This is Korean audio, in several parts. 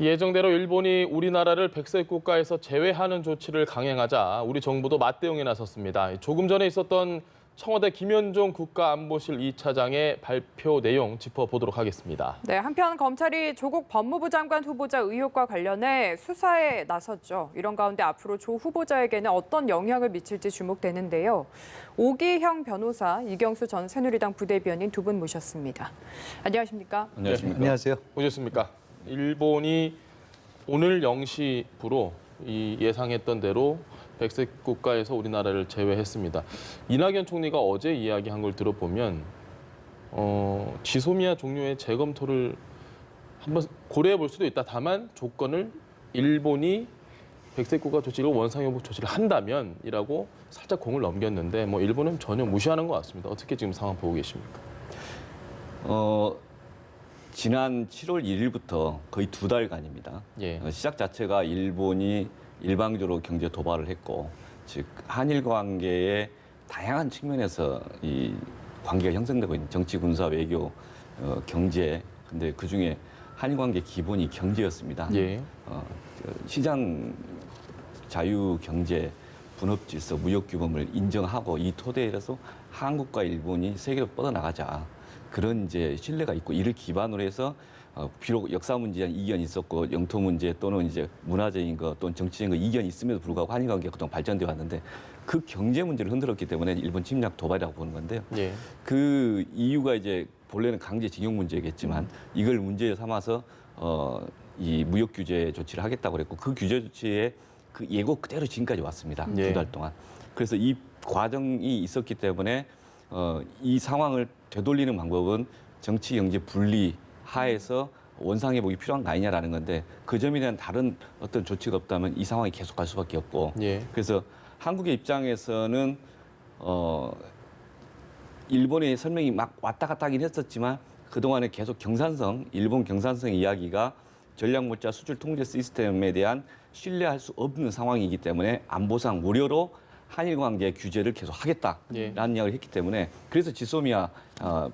예정대로 일본이 우리나라를 백색 국가에서 제외하는 조치를 강행하자 우리 정부도 맞대응에 나섰습니다. 조금 전에 있었던 청와대 김현종 국가안보실 2차장의 발표 내용 짚어보도록 하겠습니다. 네, 한편 검찰이 조국 법무부 장관 후보자 의혹과 관련해 수사에 나섰죠. 이런 가운데 앞으로 조 후보자에게는 어떤 영향을 미칠지 주목되는데요. 오기형 변호사, 이경수 전 새누리당 부대변인 두 분 모셨습니다. 안녕하십니까? 안녕하십니까? 안녕하세요. 오셨습니까? 일본이 오늘 0시부로 예상했던 대로 백색 국가에서 우리나라를 제외했습니다. 이낙연 총리가 어제 이야기한 걸 들어보면 지소미아 종료의 재검토를 한번 고려해 볼 수도 있다. 다만 조건을 일본이 백색 국가 조치를 원상회복 조치를 한다면이라고 살짝 공을 넘겼는데 일본은 전혀 무시하는 것 같습니다. 어떻게 지금 상황 보고 계십니까? 지난 7월 1일부터 거의 2달간입니다. 예. 시작 자체가 일본이 일방적으로 경제 도발을 했고, 즉 한일 관계의 다양한 측면에서 이 관계가 형성되고 있는 정치, 군사, 외교, 경제. 근데 그 중에 한일 관계 기본이 경제였습니다. 예. 시장 자유 경제, 분업 질서, 무역 규범을 인정하고 이 토대에서 한국과 일본이 세계로 뻗어나가자. 그런 이제 신뢰가 있고 이를 기반으로 해서 비록 역사 문제에 이견이 있었고 영토 문제 또는 이제 문화적인 것 또는 정치적인 것 이견이 있음에도 불구하고 한일 관계가 그동안 발전되어 왔는데 그 경제 문제를 흔들었기 때문에 일본 침략 도발이라고 보는 건데요. 예. 그 이유가 이제 본래는 강제징용 문제겠지만 이걸 문제 삼아서 이 무역 규제 조치를 하겠다고 그랬고 그 규제 조치에 그 예고 그대로 지금까지 왔습니다. 예. 2달 동안. 그래서 이 과정이 있었기 때문에 이 상황을 되돌리는 방법은 정치 경제 분리 하에서 원상회복이 필요한 거 아니냐라는 건데 그 점에 대한 다른 어떤 조치가 없다면 이 상황이 계속갈 수밖에 없고 예. 그래서 한국의 입장에서는 일본의 설명이 막 왔다 갔다 하긴 했었지만 그동안에 계속 경산성, 일본 경산성 이야기가 전략물자 수출 통제 시스템에 대한 신뢰할 수 없는 상황이기 때문에 안보상 무료로 한일 관계 규제를 계속 하겠다라는 예. 이야기를 했기 때문에 그래서 지소미아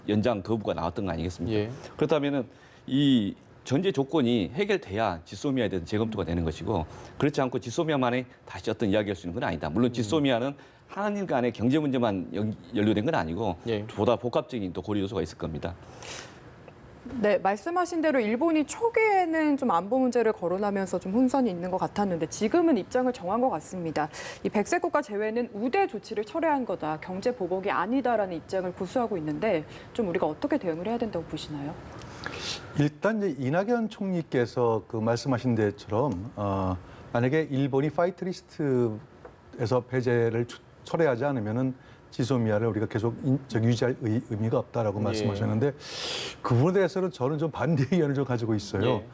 연장 거부가 나왔던 거 아니겠습니까? 예. 그렇다면은 이 전제 조건이 해결돼야 지소미아에 대한 재검토가 되는 것이고 그렇지 않고 지소미아만이 다시 어떤 이야기할 수 있는 건 아니다. 물론 지소미아는 한일 간의 경제 문제만 연루된 건 아니고 예. 보다 복합적인 또 고려 요소가 있을 겁니다. 네, 말씀하신 대로 일본이 초기에는 좀 안보 문제를 거론하면서 좀 혼선이 있는 것 같았는데 지금은 입장을 정한 것 같습니다. 이 백색 국가 제외는 우대 조치를 철회한 거다, 경제 보복이 아니다라는 입장을 고수하고 있는데 좀 우리가 어떻게 대응을 해야 된다고 보시나요? 일단 이제 이낙연 총리께서 그 말씀하신 데처럼 만약에 일본이 파이트리스트에서 배제를 철회하지 않으면은 지소미아를 우리가 계속 유지할 의미가 없다라고 말씀하셨는데 그 부분에 대해서는 저는 좀 반대 의견을 좀 가지고 있어요. 예.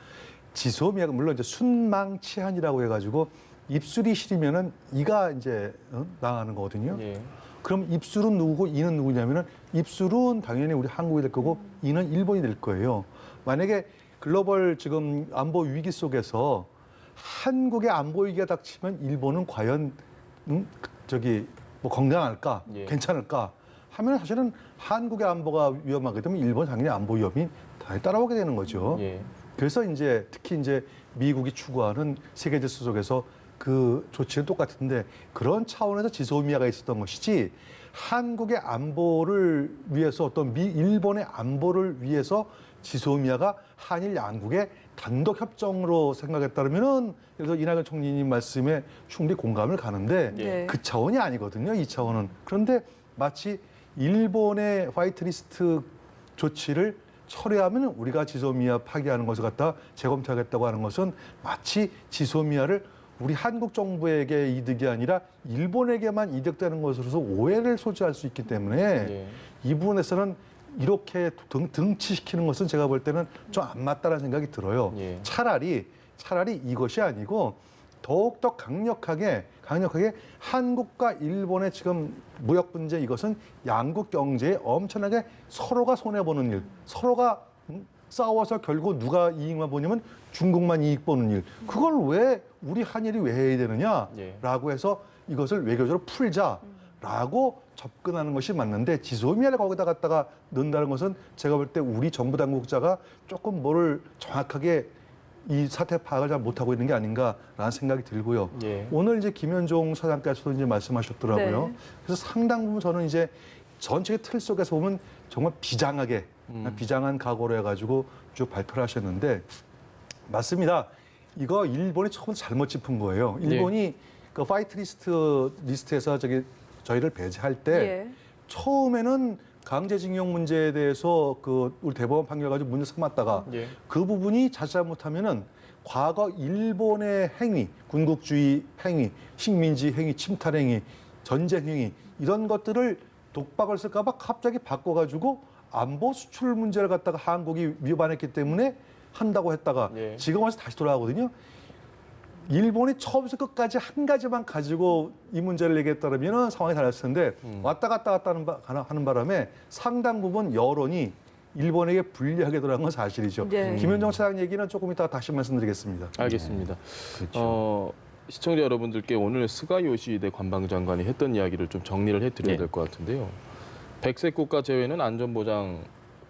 지소미아가 물론 이제 순망치한이라고 해가지고 입술이 시리면은 이가 이제 나가는 거거든요. 예. 그럼 입술은 누구고 이는 누구냐면은 입술은 당연히 우리 한국이 될 거고 이는 일본이 될 거예요. 만약에 글로벌 지금 안보 위기 속에서 한국의 안보 위기가 닥치면 일본은 과연 뭐 건강할까, 예. 괜찮을까 하면 사실은 한국의 안보가 위험하게 되면 일본 당연히 안보 위험이 다 따라오게 되는 거죠. 예. 그래서 이제 특히 이제 미국이 추구하는 세계 질서 속에서 그 조치는 똑같은데 그런 차원에서 지소미아가 있었던 것이지 한국의 안보를 위해서 어떤 일본의 안보를 위해서 지소미아가 한일 양국의 단독 협정으로 생각했다면은 그래서 이낙연 총리님 말씀에 충분히 공감을 가는데 네. 그 차원이 아니거든요. 이 차원은. 그런데 마치 일본의 화이트리스트 조치를 철회하면 우리가 지소미아 파기하는 것을 갖다 재검토하겠다고 하는 것은 마치 지소미아를 우리 한국 정부에게 이득이 아니라 일본에게만 이득되는 것으로서 오해를 소지할 수 있기 때문에 예. 이 부분에서는 이렇게 등치시키는 것은 제가 볼 때는 좀 안 맞다는 생각이 들어요. 예. 차라리 이것이 아니고 더욱더 강력하게 한국과 일본의 지금 무역 문제 이것은 양국 경제에 엄청나게 서로가 손해보는 일, 서로가 싸워서 결국 누가 이익만 보냐면 중국만 이익 보는 일. 그걸 왜 우리 한일이 왜 해야 되느냐라고 해서 이것을 외교적으로 풀자라고 접근하는 것이 맞는데 지소미아를 거기다 갖다가 넣는다는 것은 제가 볼 때 우리 정부 당국자가 조금 뭐를 정확하게 이 사태 파악을 잘 못하고 있는 게 아닌가라는 생각이 들고요. 예. 오늘 이제 김현종 사장께서도 이제 말씀하셨더라고요. 네. 그래서 상당 부분 저는 이제 전체의 틀 속에서 보면 정말 비장하게 비장한 각오로 해가지고 쭉 발표를 하셨는데 맞습니다. 이거 일본이 처음 잘못 짚은 거예요. 일본이 그 파이트 리스트에서 저희를 배제할 때 예. 처음에는 강제징용 문제에 대해서 그 우리 대법원 판결 가지고 문제 삼았다가 예. 그 부분이 잘못하면은 과거 일본의 행위, 군국주의 행위, 식민지 행위, 침탈 행위, 전쟁 행위 이런 것들을 독박을 쓸까봐 갑자기 바꿔가지고 안보 수출 문제를 갖다가 한국이 위반했기 때문에 한다고 했다가 예. 지금 와서 다시 돌아가거든요. 일본이 처음부터 끝까지 한 가지만 가지고 이 문제를 얘기했다면 상황이 달랐을 텐데 왔다 갔다 하는 바람에 상당 부분 여론이 일본에게 불리하게 돌아간 건 사실이죠. 네. 김현정 차장 얘기는 조금 이따 다시 말씀드리겠습니다. 알겠습니다. 그렇죠. 시청자 여러분들께 오늘 스가 요시히데 관방장관이 했던 이야기를 좀 정리를 해드려야 네. 될 것 같은데요. 백색 국가 제외는 안전보장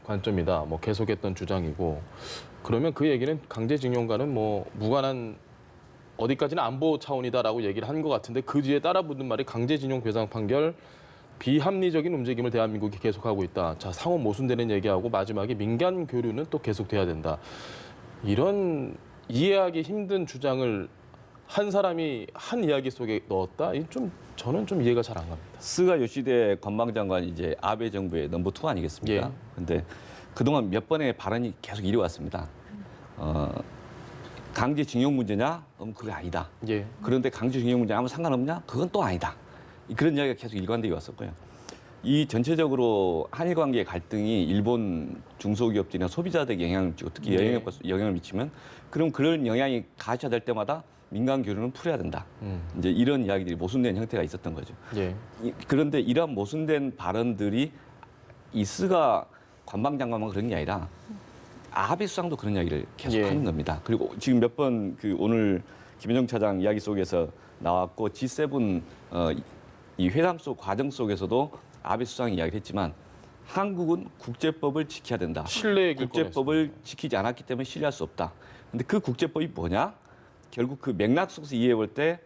관점이다. 뭐 계속했던 주장이고 그러면 그 얘기는 강제징용과는 뭐 무관한 어디까지는 안보 차원이다라고 얘기를 한 것 같은데 그 뒤에 따라붙는 말이 강제징용 배상 판결 비합리적인 움직임을 대한민국이 계속하고 있다. 자, 상호 모순되는 얘기하고 마지막에 민간 교류는 또 계속돼야 된다. 이런 이해하기 힘든 주장을 한 사람이 한 이야기 속에 넣었다? 저는 좀 이해가 잘 안 갑니다. 스가 요시히데 관방장관이 이제 아베 정부의 넘버 2 아니겠습니까? 예. 근데 그동안 몇 번의 발언이 계속 이뤄왔습니다. 강제징용 문제냐? 그게 아니다. 예. 그런데 강제징용 문제 아무 상관없냐? 그건 또 아니다. 그런 이야기가 계속 일관되게 왔었고요. 이 전체적으로 한일 관계의 갈등이 일본 중소기업들이나 소비자들에게 영향을 미치고 특히 네. 영향을 미치면 그럼 그런 영향이 가시화될 때마다 민간 교류는 풀어야 된다. 이제 이런 이야기들이 모순된 형태가 있었던 거죠. 예. 그런데 이러한 모순된 발언들이 이 스가 관방장관만 그런 게 아니라 아베 수상도 그런 이야기를 계속 예. 하는 겁니다. 그리고 지금 몇 번 그 오늘 김현정 차장 이야기 속에서 나왔고 G7 이 회담 속 과정 속에서도 아베 수상이 이야기를 했지만 한국은 국제법을 지켜야 된다. 신뢰 얘기를 국제법을 지키지 않았기 때문에 신뢰할 수 없다. 근데 그 국제법이 뭐냐? 결국 그 맥락 속에서 이해해 볼 때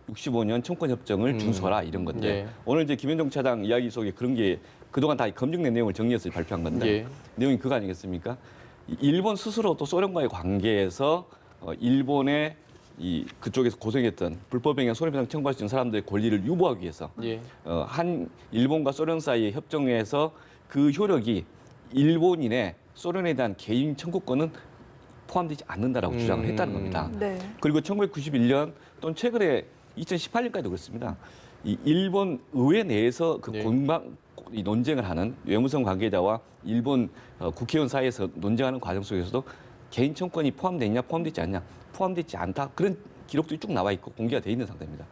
65년 청구협정을 준수하라 이런 건데 예. 오늘 이제 김현정 차장 이야기 속에 그런 게 그동안 다 검증된 내용을 정리해서 발표한 건데 예. 내용이 그거 아니겠습니까? 일본 스스로 또 소련과의 관계에서 일본의 이 그쪽에서 고생했던 불법행위 손해배상 청구할 수 있는 사람들의 권리를 유보하기 위해서 예. 한 일본과 소련 사이의 협정에서 그 효력이 일본인의 소련에 대한 개인 청구권은 포함되지 않는다라고 주장을 했다는 겁니다. 네. 그리고 1991년 또는 최근에 2018년까지도 그렇습니다. 이 일본 의회 내에서 그 네. 이 논쟁을 하는 외무성 관계자와 일본 국회의원 사이에서 논쟁하는 과정 속에서도 개인 청구권이 포함되어 있냐 포함되지 않냐 포함되지 않다 그런 기록들이 쭉 나와 있고 공개가 돼 있는 상태입니다.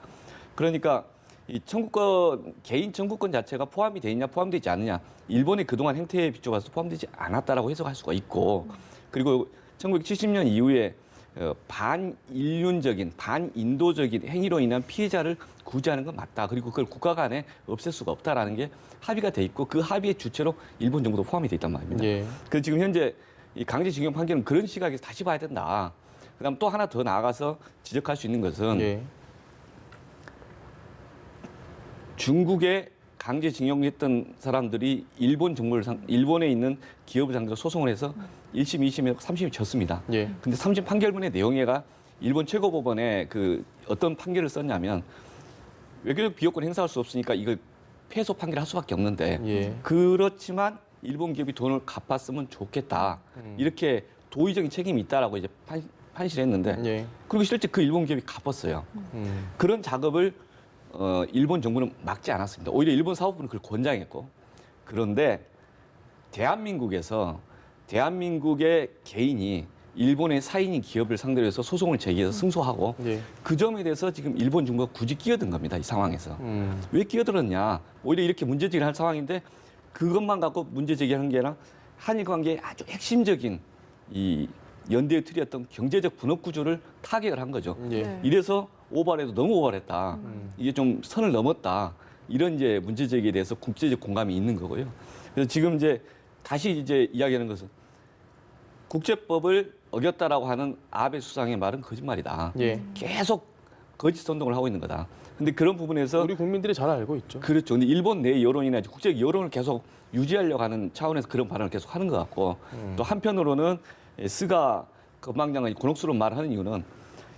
그러니까 이 청구권 개인 청구권 자체가 포함이 돼 있냐 포함되지 않느냐 일본의 그동안 행태에 비춰봐서 포함되지 않았다라고 해석할 수가 있고 그리고 1970년 이후에 반인륜적인 반인도적인 행위로 인한 피해자를 구제하는 건 맞다. 그리고 그걸 국가 간에 없앨 수가 없다라는 게 합의가 돼 있고 그 합의의 주체로 일본 정부도 포함이 돼 있단 말입니다. 예. 그래서 지금 현재 이 강제징용 판결은 그런 시각에서 다시 봐야 된다. 그다음 또 하나 더 나아가서 지적할 수 있는 것은 예. 중국에 강제징용했던 사람들이 일본 정부를 일본에 있는 기업을 상대로 소송을 해서 1심, 2심에서 3심이 졌습니다. 예. 근데 3심 판결문의 내용에가 일본 최고법원에 그 어떤 판결을 썼냐면 외교적 비호권 행사할 수 없으니까 이걸 패소 판결할 수밖에 없는데 예. 그렇지만 일본 기업이 돈을 갚았으면 좋겠다. 이렇게 도의적인 책임이 있다라고 이제 판시했는데 예. 그리고 실제 그 일본 기업이 갚았어요. 그런 작업을 일본 정부는 막지 않았습니다. 오히려 일본 사법부는 그걸 권장했고 그런데 대한민국의 개인이 일본의 사인인 기업을 상대로 해서 소송을 제기해서 승소하고 예. 그 점에 대해서 지금 일본 정부가 굳이 끼어든 겁니다. 이 상황에서. 왜 끼어들었냐. 오히려 이렇게 문제제기를 할 상황인데 그것만 갖고 문제 제기하는 게 아니라 한일 관계의 아주 핵심적인 이 연대의 틀이었던 경제적 분업 구조를 타격을 한 거죠. 예. 네. 이래서 오버해도 너무 오버했다. 이게 좀 선을 넘었다. 이런 이제 문제 제기에 대해서 국제적 공감이 있는 거고요. 그래서 지금 이제 다시 이제 이야기하는 것은 국제법을 어겼다라고 하는 아베 수상의 말은 거짓말이다. 예. 계속 거짓 선동을 하고 있는 거다. 근데 그런 부분에서 우리 국민들이 잘 알고 있죠. 그렇죠. 근데 일본 내 여론이나 국제 여론을 계속 유지하려고 하는 차원에서 그런 발언을 계속 하는 것 같고 또 한편으로는 스가 건방장은 곤혹스러운 말을 하는 이유는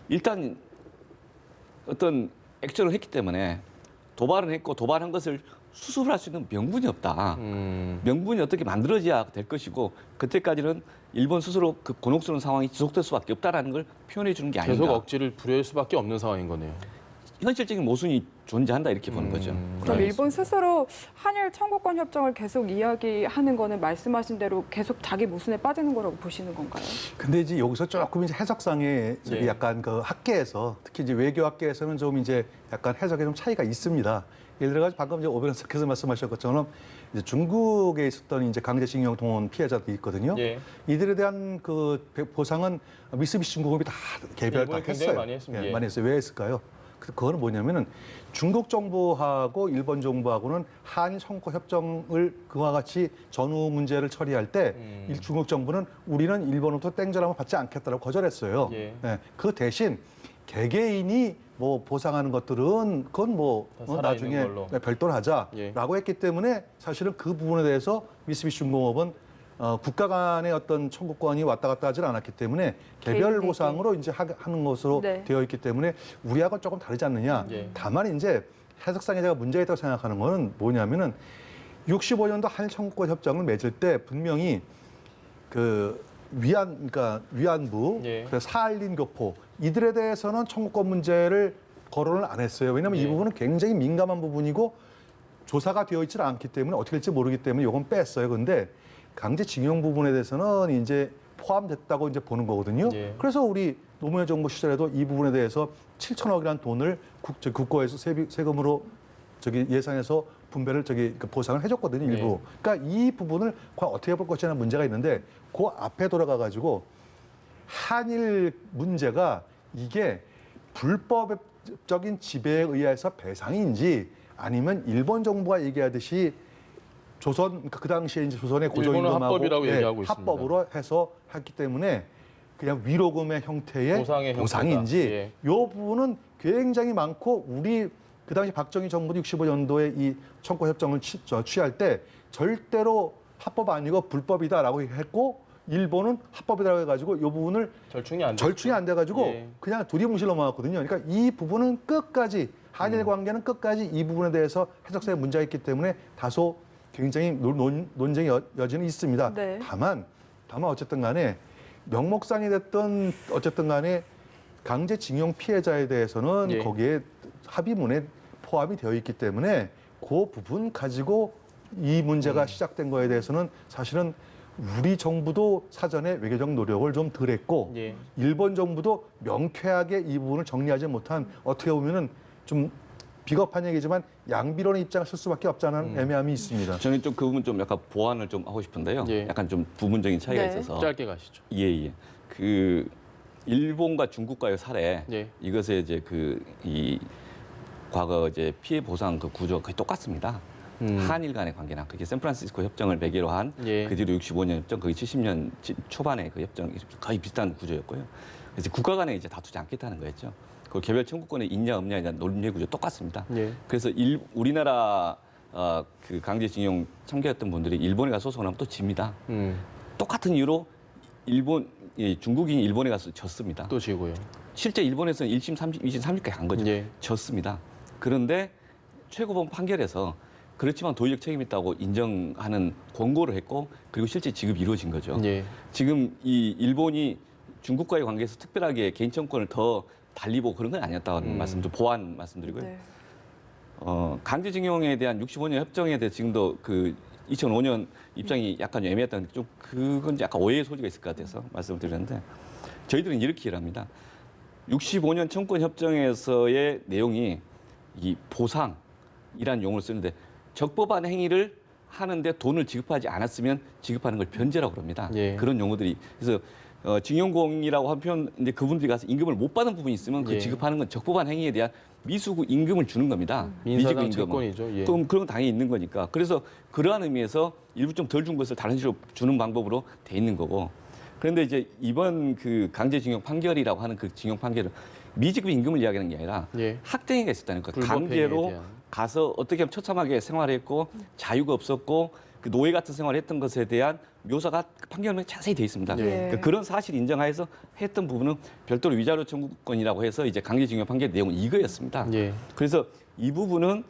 일단 어떤 액션을 했기 때문에 도발은 했고 도발한 것을 수습을 할 수 있는 명분이 없다. 명분이 어떻게 만들어져야 될 것이고 그때까지는 일본 스스로 그 곤혹스러운 상황이 지속될 수밖에 없다라는 걸 표현해 주는 게 아닌가. 계속 억지를 부릴 수밖에 없는 상황인 거네요. 현실적인 모순이 존재한다 이렇게 보는 거죠. 그럼 네. 일본 스스로 한일 청구권 협정을 계속 이야기하는 거는 말씀하신 대로 계속 자기 모순에 빠지는 거라고 보시는 건가요? 근데 이제 여기서 조금 이제 해석상의 저기 예. 약간 그 학계에서 특히 이제 외교 학계에서는 좀 이제 약간 해석에 좀 차이가 있습니다. 예를 들어 방금 이제 오변호사께서 말씀하신 것처럼 이제 중국에 있었던 이제 강제징용 동원 피해자들이 있거든요. 예. 이들에 대한 그 보상은 미쓰비시 중공업이 다 개별 다 일본이 굉장히 했어요. 많이 했습니다. 예, 예. 많이 했어요. 왜 했을까요? 그거는 뭐냐면은 중국 정부하고 일본 정부하고는 한일 청구 협정을 그와 같이 전후 문제를 처리할 때 중국 정부는 우리는 일본으로부터 땡전함을 받지 않겠다라고 거절했어요. 예. 그 대신 개개인이 뭐 보상하는 것들은 그건 뭐 다 살아있는 나중에 걸로. 별도로 하자라고 했기 때문에 사실은 그 부분에 대해서 미쓰비시 중공업은 국가 간의 어떤 청구권이 왔다 갔다 하질 않았기 때문에 개별 개인에게. 보상으로 이제 하는 것으로 네. 되어 있기 때문에 우리하고는 조금 다르지 않느냐. 예. 다만 이제 해석상에 제가 문제가 있다고 생각하는 거는 뭐냐면은 65년도 한일 청구권 협정을 맺을 때 분명히 그 그러니까 위안부, 예. 그래서 사할린 교포 이들에 대해서는 청구권 문제를 거론을 안 했어요. 왜냐하면 이 예. 부분은 굉장히 민감한 부분이고 조사가 되어 있지 않기 때문에 어떻게 될지 모르기 때문에 이건 뺐어요. 근데 강제징용 부분에 대해서는 이제 포함됐다고 이제 보는 거거든요. 예. 그래서 우리 노무현 정부 시절에도 이 부분에 대해서 7천억이라는 돈을 국고에서 세금으로 저기 예산에서 분배를 그 보상을 해줬거든요. 일부. 예. 그러니까 이 부분을 과연 어떻게 볼 것이냐는 문제가 있는데 그 앞에 돌아가 가지고 한일 문제가 이게 불법적인 지배에 의해서 배상인지 아니면 일본 정부가 얘기하듯이 조선 그 당시에 이제 조선의 일본은 고조임금하고 합법이라고 얘기하고 있습니다. 합법으로 해서 했기 때문에 그냥 위로금의 형태의 보상의 보상인지 형태다. 예. 이 부분은 굉장히 많고 우리 그 당시 박정희 정부도 65년도에 이 청구 협정을 취할 때 절대로 합법 아니고 불법이다라고 했고 일본은 합법이라고 해가지고 이 부분을 절충이 안 돼가지고 예. 그냥 두리뭉실 넘어갔거든요. 그러니까 이 부분은 끝까지 한일 관계는 끝까지 이 부분에 대해서 해석상의 문제가 있기 때문에 다소 굉장히 논쟁의 여지는 있습니다. 네. 다만 어쨌든 간에 명목상이 됐던 어쨌든 간에 강제징용 피해자에 대해서는 예. 거기에 합의문에 포함이 되어 있기 때문에 그 부분 가지고 이 문제가 시작된 거에 대해서는 사실은 우리 정부도 사전에 외교적 노력을 좀 덜 했고 예. 일본 정부도 명쾌하게 이 부분을 정리하지 못한 어떻게 보면은 좀 비겁한 얘기지만 양비론의 입장을 쓸 수밖에 없다는 애매함이 있습니다. 저는 좀 그 부분 좀 약간 보완을 좀 하고 싶은데요. 예. 약간 좀 부분적인 차이가 네. 있어서. 짧게 가시죠. 예. 그 일본과 중국과의 사례 예. 이것에 이제 이 과거 이제 피해 보상 그 구조가 거의 똑같습니다. 한일 간의 관계나 그게 샌프란시스코 협정을 매개로 한 예. 그 뒤로 65년 협정, 거의 70년 초반에 그 협정 거의 비슷한 구조였고요. 그래서 국가 간에 이제 다투지 않겠다는 거였죠. 그 개별 청구권에 있냐 없냐에 대한 논리 구조 똑같습니다. 예. 그래서 우리나라 그 강제징용 참가했던 분들이 일본에 가서 소송하면 또 집니다. 똑같은 이유로 중국인이 일본에 가서 졌습니다. 또 지고요. 실제 일본에서는 1심, 3심, 2심, 3심까지 간 거죠. 예. 졌습니다. 그런데 최고법 판결에서 그렇지만 도의적 책임이 있다고 인정하는 권고를 했고 그리고 실제 지급이 이루어진 거죠. 예. 지금 이 일본이 중국과의 관계에서 특별하게 개인청구권을 더 달리 보고 그런 건 아니었다는 말씀 좀 보완 말씀드리고요. 네. 강제징용에 대한 65년 협정에 대해 지금도 그 2005년 입장이 약간 애매했다는 좀 그건 약간 오해의 소지가 있을 것 같아서 말씀을 드렸는데 저희들은 이렇게 일합니다. 65년 청구권 협정에서의 내용이 이 보상이라는 용어를 쓰는데 적법한 행위를 하는데 돈을 지급하지 않았으면 지급하는 걸 변제라고 그럽니다. 예. 그런 용어들이 그래서 징용공이라고 한 표현, 근데 그분들이 가서 임금을 못 받은 부분이 있으면 그 예. 지급하는 건 적법한 행위에 대한 미수구 임금을 주는 겁니다. 민사상 미지급 임금은. 채권이죠. 예. 그럼 그런 건 당연히 있는 거니까. 그래서 그러한 의미에서 일부 좀 덜 준 것을 다른 식으로 주는 방법으로 돼 있는 거고 그런데 이제 이번 그 강제징용 판결이라고 하는 그 징용 판결은 미지급 임금을 이야기하는 게 아니라 예. 학대행위가 있었다는 거예요. 불법 행위에 강제로 대한. 가서 어떻게 하면 처참하게 생활했고 자유가 없었고 그 노예 같은 생활을 했던 것에 대한 묘사가 판결문에 자세히 돼 있습니다. 예. 그러니까 그런 사실 인정하에서 했던 부분은 별도로 위자료 청구권이라고 해서 이제 강제징용 판결 내용은 이거였습니다. 예. 그래서 이 부분은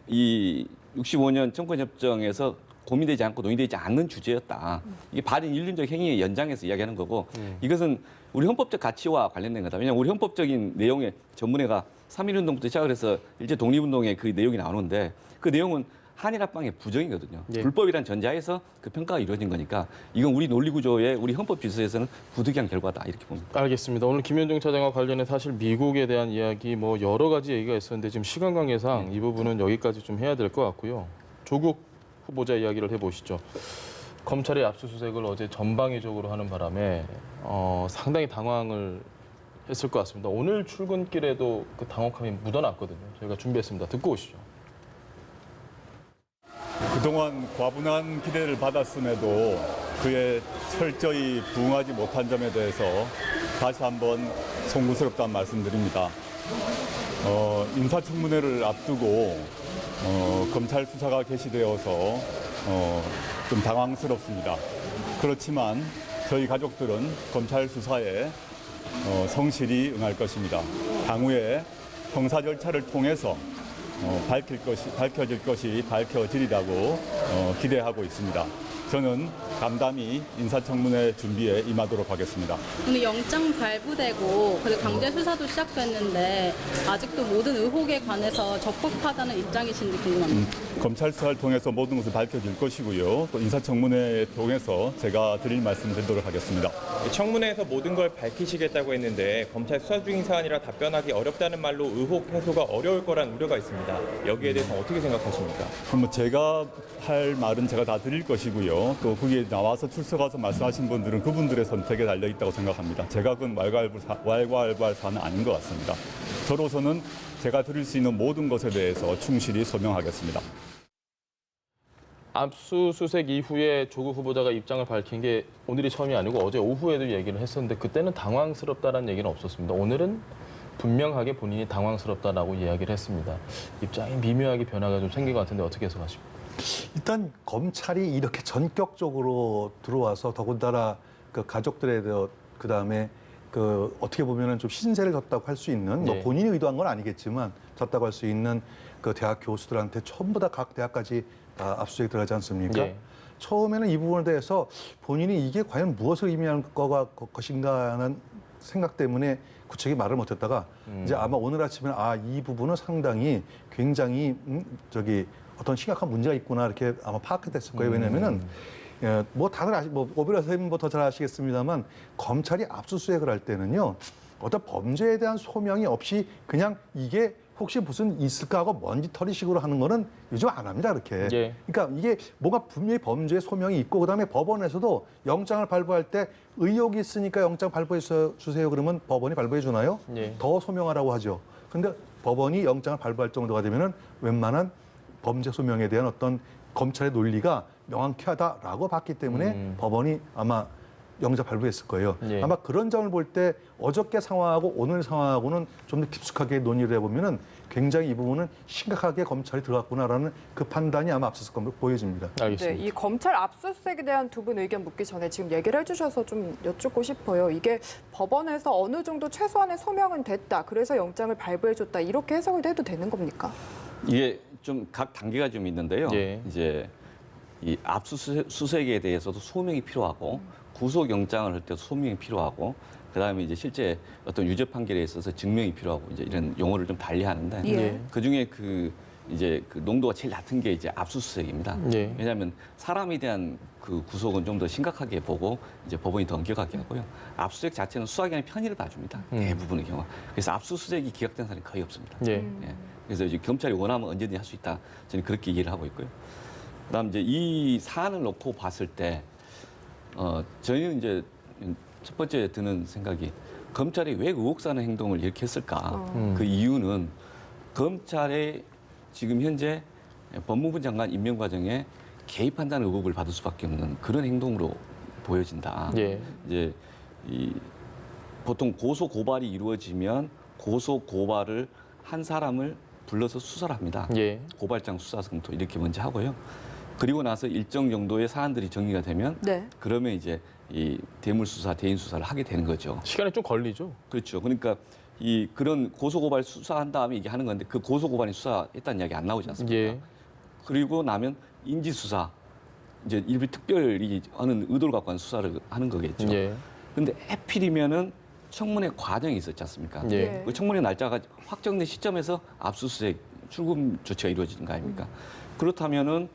이 65년 청구협정에서 고민되지 않고 논의되지 않는 주제였다. 이게 발인 인륜적 행위의 연장에서 이야기하는 거고 이것은 우리 헌법적 가치와 관련된 거다. 왜냐하면 우리 헌법적인 내용의 전문회가 3.1운동부터 시작을 해서 일제 독립운동의 그 내용이 나오는데 그 내용은 한일합방의 부정이거든요. 예. 불법이란 전제하에서 그 평가가 이루어진 거니까 이건 우리 논리구조의 우리 헌법 질서에서는 부득이한 결과다 이렇게 봅니다. 알겠습니다. 오늘 김현종 차장과 관련해 사실 미국에 대한 이야기 뭐 여러 가지 얘기가 있었는데 지금 시간 관계상 이 부분은 여기까지 좀 해야 될 것 같고요. 조국 후보자 이야기를 해보시죠. 검찰의 압수수색을 어제 전방위적으로 하는 바람에 상당히 당황을 했을 것 같습니다. 오늘 출근길에도 그 당혹함이 묻어났거든요. 저희가 준비했습니다. 듣고 오시죠. 그동안 과분한 기대를 받았음에도 그에 철저히 부응하지 못한 점에 대해서 다시 한번 송구스럽다는 말씀드립니다. 인사청문회를 앞두고 검찰 수사가 개시되어서 좀 당황스럽습니다. 그렇지만 저희 가족들은 검찰 수사에 성실히 응할 것입니다. 향후에 형사 절차를 통해서 밝혀질 것이 밝혀지리라고 기대하고 있습니다. 저는 담담히 인사청문회 준비에 임하도록 하겠습니다. 오늘 영장 발부되고 그리고 강제 수사도 시작됐는데 아직도 모든 의혹에 관해서 적극하다는 입장이신지 궁금합니다. 검찰 수사를 통해서 모든 것을 밝혀질 것이고요. 또 인사청문회 통해서 제가 드릴 말씀 드리도록 하겠습니다. 청문회에서 모든 걸 밝히시겠다고 했는데 검찰 수사 중인 사안이라 답변하기 어렵다는 말로 의혹 해소가 어려울 거란 우려가 있습니다. 여기에 대해서 어떻게 생각하십니까? 그럼 뭐 제가 할 말은 제가 다 드릴 것이고요. 또 거기에 나와서 출석해서 말씀하신 분들은 그분들의 선택에 달려 있다고 생각합니다. 제가 그건 왈가왈부할 사안은 아닌 것 같습니다. 저로서는 제가 드릴 수 있는 모든 것에 대해서 충실히 소명하겠습니다. 압수수색 이후에 조국 후보자가 입장을 밝힌 게 오늘이 처음이 아니고 어제 오후에도 얘기를 했었는데 그때는 당황스럽다는 얘기는 없었습니다. 오늘은 분명하게 본인이 당황스럽다라고 이야기를 했습니다. 입장이 미묘하게 변화가 좀 생긴 것 같은데 어떻게 해석하십니까? 일단 검찰이 이렇게 전격적으로 들어와서 더군다나 그 가족들에 대해 그다음에 그 어떻게 보면은 좀 신세를 졌다고 할 수 있는 뭐 네. 본인이 의도한 건 아니겠지만 졌다고 할 수 있는 그 대학 교수들한테 전부 다 각 대학까지 다 압수수색이 들어가지 않습니까? 네. 처음에는 이 부분에 대해서 본인이 이게 과연 무엇을 의미하는 것인가 하는 생각 때문에 구체적인 말을 못했다가 이제 아마 오늘 아침에 이 부분은 상당히 굉장히 어떤 심각한 문제가 있구나 이렇게 아마 파악이 됐을 거예요. 왜냐면은 뭐 다들 오비라 선생님도 더 잘 아시겠습니다만 검찰이 압수수색을 할 때는요 어떤 범죄에 대한 소명이 없이 그냥 이게 혹시 무슨 있을까 하고 먼지털이식으로 하는 거는 요즘 안 합니다 그렇게. 예. 그러니까 이게 뭔가 분명히 범죄의 소명이 있고 그다음에 법원에서도 영장을 발부할 때 의혹이 있으니까 영장 발부해 주세요 그러면 법원이 발부해 주나요? 예. 더 소명하라고 하죠. 근데 법원이 영장을 발부할 정도가 되면은 웬만한 범죄 소명에 대한 어떤 검찰의 논리가 명확하다라고 봤기 때문에 법원이 아마 영장 발부했을 거예요. 예. 아마 그런 점을 볼 때 어저께 상황하고 오늘 상황하고는 좀 더 깊숙하게 논의를 해보면은 굉장히 이 부분은 심각하게 검찰이 들어갔구나라는 그 판단이 아마 앞섰을 것으로 보여집니다. 네, 알겠습니다. 이 검찰 압수수색에 대한 두 분 의견 묻기 전에 지금 얘기를 해주셔서 좀 여쭙고 싶어요. 이게 법원에서 어느 정도 최소한의 소명은 됐다. 그래서 영장을 발부해줬다. 이렇게 해석을 해도 되는 겁니까? 이게 좀 각 단계가 좀 있는데요. 예. 이제 이 압수수색에 대해서도 소명이 필요하고 구속영장을 할 때도 소명이 필요하고 그다음에 이제 실제 어떤 유죄 판결에 있어서 증명이 필요하고 이제 이런 용어를 좀 달리 하는데 예. 그 중에 그 농도가 제일 낮은 게 이제 압수수색입니다. 예. 왜냐하면 사람에 대한 그 구속은 좀 더 심각하게 보고 이제 법원이 더 엄격하게 하고요. 압수수색 자체는 수사기관의 편의를 봐줍니다. 대부분의 경우. 그래서 압수수색이 기각된 사람이 거의 없습니다. 예. 예. 그래서 이제 경찰이 원하면 언제든지 할 수 있다. 저는 그렇게 이해를 하고 있고요. 그다음 이제 이 사안을 놓고 봤을 때 저희는 이제 첫 번째 드는 생각이 검찰이 왜 의혹사는 행동을 이렇게 했을까? 그 이유는 검찰의 지금 현재 법무부 장관 임명 과정에 개입한다는 의혹을 받을 수밖에 없는 그런 행동으로 보여진다. 예. 이제 보통 고소 고발이 이루어지면 고소 고발을 한 사람을 불러서 수사를 합니다. 예. 고발장 수사 검토 이렇게 먼저 하고요. 그리고 나서 일정 정도의 사안들이 정리가 되면 네. 그러면 이제 이 대물 수사, 대인 수사를 하게 되는 거죠. 시간이 좀 걸리죠. 그렇죠. 그러니까 그런 고소 고발 수사한 다음에 이게 하는 건데 그 고소 고발이 수사했다는 이야기 안 나오지 않습니까? 예. 그리고 나면 인지 수사 이제 일부 특별히 하는 의도를 갖고 하는 수사를 하는 거겠죠. 예. 근데 하필이면은 청문회 과정이 있었지 않습니까? 예. 그 청문회 날짜가 확정된 시점에서 압수수색 출금 조치가 이루어지는 거 아닙니까? 그렇다면은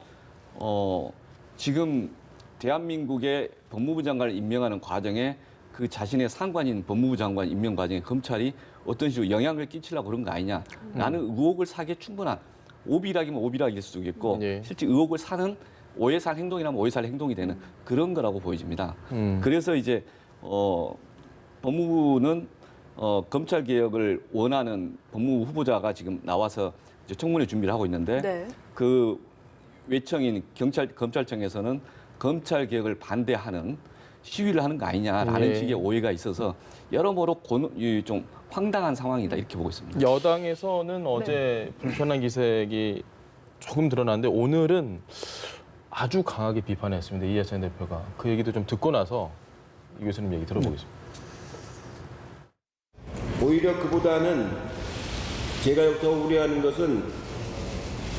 지금 대한민국의 법무부 장관을 임명하는 과정에 그 자신의 상관인 법무부 장관 임명 과정에 검찰이 어떤 식으로 영향을 끼치려고 그런 거 아니냐라는 의혹을 사기에 충분한 오비락이면 오비락일 수도 있겠고 예. 실제 의혹을 사는 오해살 행동이라면 오해살 행동이 되는 그런 거라고 보여집니다. 그래서 이제 법무부는 검찰 개혁을 원하는 법무부 후보자가 지금 나와서 이제 청문회 준비를 하고 있는데 네. 그 외청인 검찰청에서는 검찰 개혁을 반대하는 시위를 하는 거 아니냐라는 네. 식의 오해가 있어서 여러모로 좀 황당한 상황이다 이렇게 보고 있습니다. 여당에서는 어제 불편한 기색이 조금 드러났는데 오늘은 아주 강하게 비판했습니다. 이해찬 대표가. 그 얘기도 좀 듣고 나서 이 교수님 얘기 들어보겠습니다. 오히려 그보다는 제가 더 우려하는 것은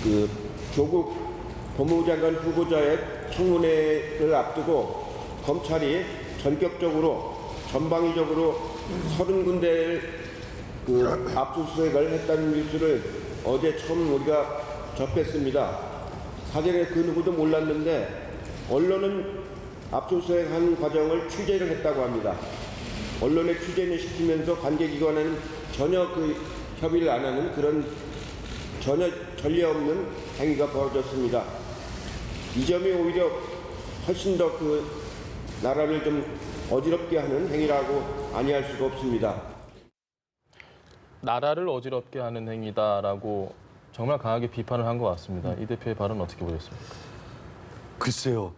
그 조국 법무부 장관 후보자의 청문회를 앞두고 검찰이 전격적으로 전방위적으로 30군데를 그 압수수색을 했다는 뉴스를 어제 처음 우리가 접했습니다. 사전에 그 누구도 몰랐는데 언론은 압수수색한 과정을 취재를 했다고 합니다. 언론에 취재는 시키면서 관계기관에는 전혀 그 협의를 안 하는 그런 전혀 전례 없는 행위가 벌어졌습니다. 이 점이 오히려 훨씬 더 그 나라를 좀 어지럽게 하는 행위라고 아니할 수가 없습니다. 나라를 어지럽게 하는 행위다라고 정말 강하게 비판을 한 것 같습니다. 이 대표의 발언 어떻게 보셨습니까? 글쎄요.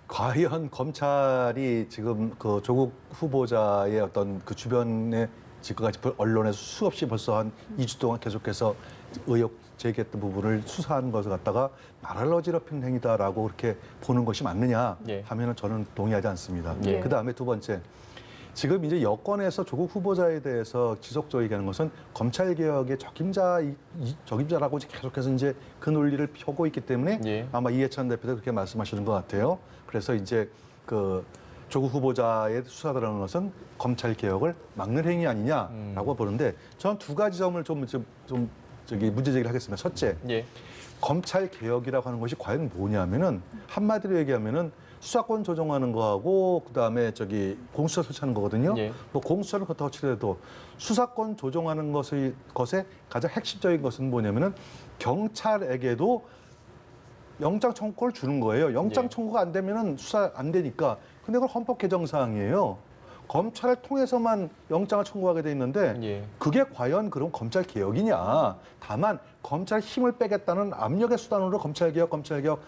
과연 검찰이 지금 그 조국 후보자의 어떤 그 주변에 지금까지 언론에서 수없이 벌써 한 2주 동안 계속해서 의혹 제기했던 부분을 수사하는 것을 갖다가 나라를 어지럽히는 행위다라고 그렇게 보는 것이 맞느냐 예. 하면은 저는 동의하지 않습니다. 예. 그다음에 두 번째. 지금 이제 여권에서 조국 후보자에 대해서 지속적으로 얘기하는 것은 검찰 개혁의 적임자라고 계속해서 이제 그 논리를 펴고 있기 때문에 예. 아마 이해찬 대표도 그렇게 말씀하시는 것 같아요. 그래서 이제 그 조국 후보자의 수사 들어가는 것은 검찰 개혁을 막는 행위 아니냐라고 보는데 저는 두 가지 점을 좀 문제 제기를 하겠습니다. 첫째, 예. 검찰 개혁이라고 하는 것이 과연 뭐냐면은 한마디로 얘기하면은 수사권 조정하는 거하고 그다음에 공수처 설치하는 거거든요. 예. 뭐 공수처는 그렇다고 치더라도 수사권 조정하는 것의 가장 핵심적인 것은 뭐냐면은 경찰에게도 영장 청구를 주는 거예요. 영장 예. 청구가 안 되면은 수사 안 되니까. 근데 그건 헌법 개정 사항이에요. 검찰을 통해서만 영장을 청구하게 돼 있는데 예. 그게 과연 그럼 검찰 개혁이냐? 다만 검찰 힘을 빼겠다는 압력의 수단으로 검찰 개혁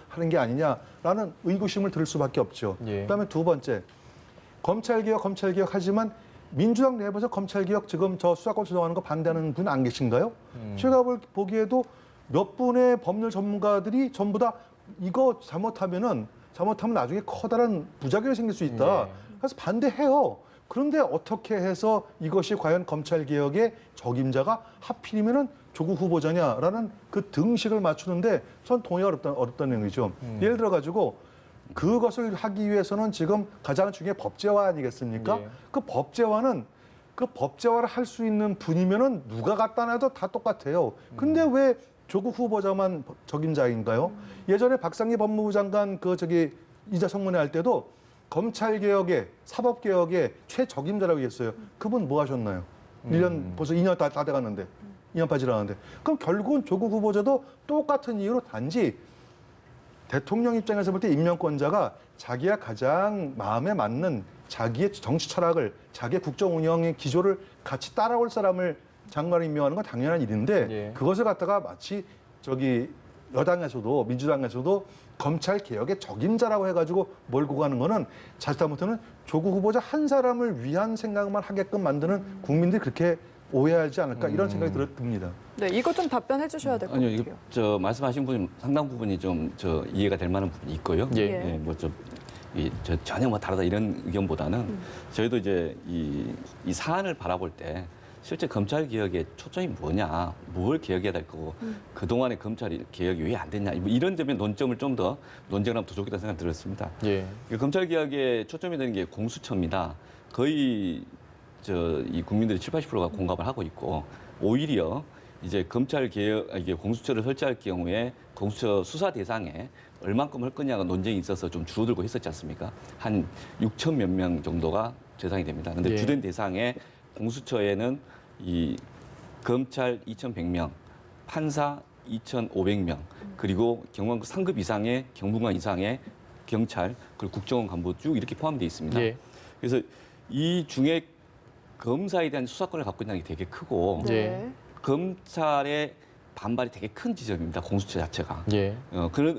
하는 게 아니냐라는 의구심을 들을 수밖에 없죠. 예. 그다음에 두 번째, 검찰 개혁 하지만 민주당 내부에서 검찰 개혁 지금 저 수사권 조정하는 거 반대하는 분 안 계신가요? 제가 보기에도 몇 분의 법률 전문가들이 전부 다 이거 잘못하면 나중에 커다란 부작용이 생길 수 있다. 예. 그래서 반대해요. 그런데 어떻게 해서 이것이 과연 검찰 개혁의 적임자가 하필이면은 조국 후보자냐라는 그 등식을 맞추는데 전 동의가 어렵다는 얘기죠. 예를 들어 가지고 그것을 하기 위해서는 지금 가장 중요한 법제화 아니겠습니까? 예. 그 법제화를 할 수 있는 분이면은 누가 갖다 놔도 다 똑같아요. 근데 왜 조국 후보자만 적임자인가요? 예전에 박상기 법무부 장관 이자 청문회 할 때도 검찰개혁의 사법개혁의 최적임자라고 했어요. 그분 뭐 하셨나요? 1년 벌써 2년 다 돼갔는데 2년파 지나갔는데 그럼 결국은 조국 후보자도 똑같은 이유로 단지 대통령 입장에서 볼 때 임명권자가 자기가 가장 마음에 맞는 자기의 정치 철학을 자기의 국정 운영의 기조를 같이 따라올 사람을 장관을 임명하는 건 당연한 일인데 예. 그것을 갖다가 마치 여당에서도 민주당에서도 검찰 개혁의 적임자라고 해가지고 몰고 가는 거는 잘못하면 조국 후보자 한 사람을 위한 생각만 하게끔 만드는 국민들이 그렇게 오해하지 않을까 이런 생각이 듭니다. 네, 이거 좀 답변해 주셔야 될 것 아니요, 같아요. 이거 저 말씀하신 부분 상당 부분이 좀 저 이해가 될 만한 부분이 있고요. 예. 저 전혀 뭐 다르다 이런 의견보다는 저희도 이제 이 사안을 바라볼 때 실제 검찰 개혁의 초점이 뭐냐, 뭘 개혁해야 될 거고 그 동안에 검찰 개혁이 왜 안 됐냐 이런 점의 논점을 좀 더 논쟁하면 더 좋겠다는 생각이 들었습니다. 예. 검찰 개혁의 초점이 되는 게 공수처입니다. 거의 이 국민들이 70~80%가 공감을 하고 있고 오히려 이제 검찰 개혁 이게 공수처를 설치할 경우에 공수처 수사 대상에 얼만큼 할 거냐가 논쟁이 있어서 좀 줄어들고 했었지 않습니까? 한 6천 몇 명 정도가 대상이 됩니다. 그런데 예. 주된 대상에 공수처에는 이 검찰 2,100명, 판사 2,500명, 그리고 경호관 상급 이상의 경무관 이상의 경찰, 그리고 국정원 간부 쭉 이렇게 포함되어 있습니다. 예. 그래서 이 중에 검사에 대한 수사권을 갖고 있는 게 되게 크고 네. 검찰의 반발이 되게 큰 지점입니다. 공수처 자체가. 예.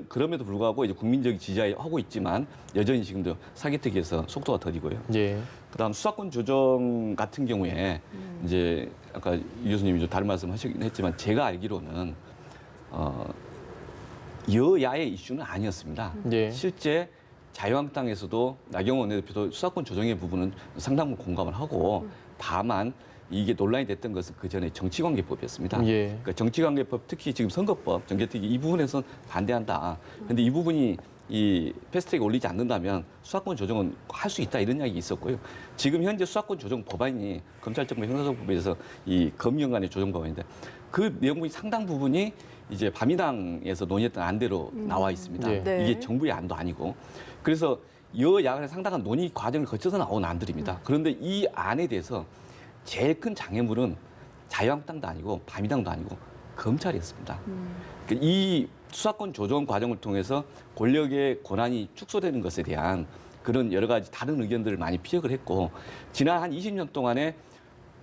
그럼에도 불구하고 이제 국민적 지지하고 있지만 여전히 지금도 사기특위에서 속도가 더디고요. 예. 그다음 수사권 조정 같은 경우에 이제 아까 이 교수님이 좀 다른 말씀하시긴 했지만 제가 알기로는 여야의 이슈는 아니었습니다. 예. 실제 자유한국당에서도 나경원 원내대표도 수사권 조정의 부분은 상당 부분 공감을 하고 다만 이게 논란이 됐던 것은 그 전에 정치관계법이었습니다. 예. 그러니까 정치관계법 특히 지금 선거법, 정개특위 이 부분에서는 반대한다. 그런데 이 부분이 이 패스트트랙에 올리지 않는다면 수사권 조정은 할 수 있다 이런 이야기 있었고요. 지금 현재 수사권 조정 법안이 검찰정부 형사소송법에서 이 검경간의 조정 법안인데 그 내용이 상당 부분이 이제 바민당에서 논의했던 안대로 나와 있습니다. 예. 네. 이게 정부의 안도 아니고 그래서 여야 간의 상당한 논의 과정을 거쳐서 나온 안들입니다. 그런데 이 안에 대해서 제일 큰 장애물은 자유한국당도 아니고 바민당도 아니고 검찰이었습니다. 이 수사권 조정 과정을 통해서 권력의 권한이 축소되는 것에 대한 그런 여러 가지 다른 의견들을 많이 피력을 했고 지난 한 20년 동안에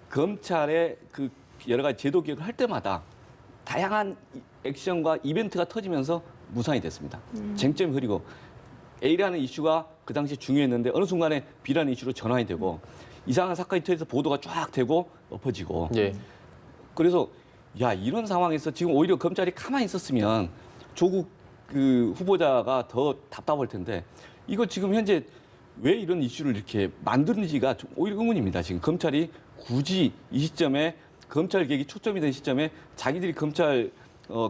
검찰의 그 여러 가지 제도 개혁을 할 때마다 다양한 액션과 이벤트가 터지면서 무산이 됐습니다. 쟁점이 흐리고 A라는 이슈가 그 당시에 중요했는데 어느 순간에 B라는 이슈로 전환이 되고 이상한 사건이 터져서 보도가 쫙 되고 엎어지고 예. 그래서 야 이런 상황에서 지금 오히려 검찰이 가만히 있었으면 조국 그 후보자가 더 답답할 텐데 이거 지금 현재 왜 이런 이슈를 이렇게 만드는지가 좀 오히려 의문입니다. 지금 검찰이 굳이 이 시점에 검찰 개혁이 초점이 된 시점에 자기들이 검찰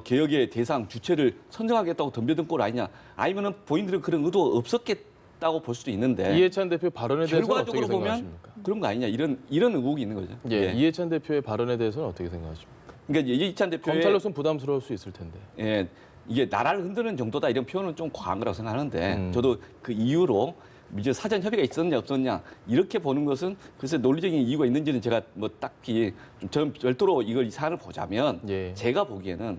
개혁의 대상 주체를 선정하겠다고 덤벼든 꼴 아니냐 아니면은 본인들은 그런 의도 없었겠다고 볼 수도 있는데 이해찬 대표의 발언에 대해서는 어떻게 결과적으로 보면 생각하십니까? 그런 거 아니냐 이런 의혹이 있는 거죠. 예. 이해찬 대표의 발언에 대해서는 어떻게 생각하십니까? 그러니까 이해찬 대표의 검찰로서는 부담스러울 수 있을 텐데. 예, 이게 나라를 흔드는 정도다 이런 표현은 좀 과한 거라고 생각하는데 저도 그 이유로 이제 사전 협의가 있었냐 없었냐 이렇게 보는 것은 글쎄 논리적인 이유가 있는지는 제가 뭐 딱히 좀 별도로 이 사안을 보자면 예. 제가 보기에는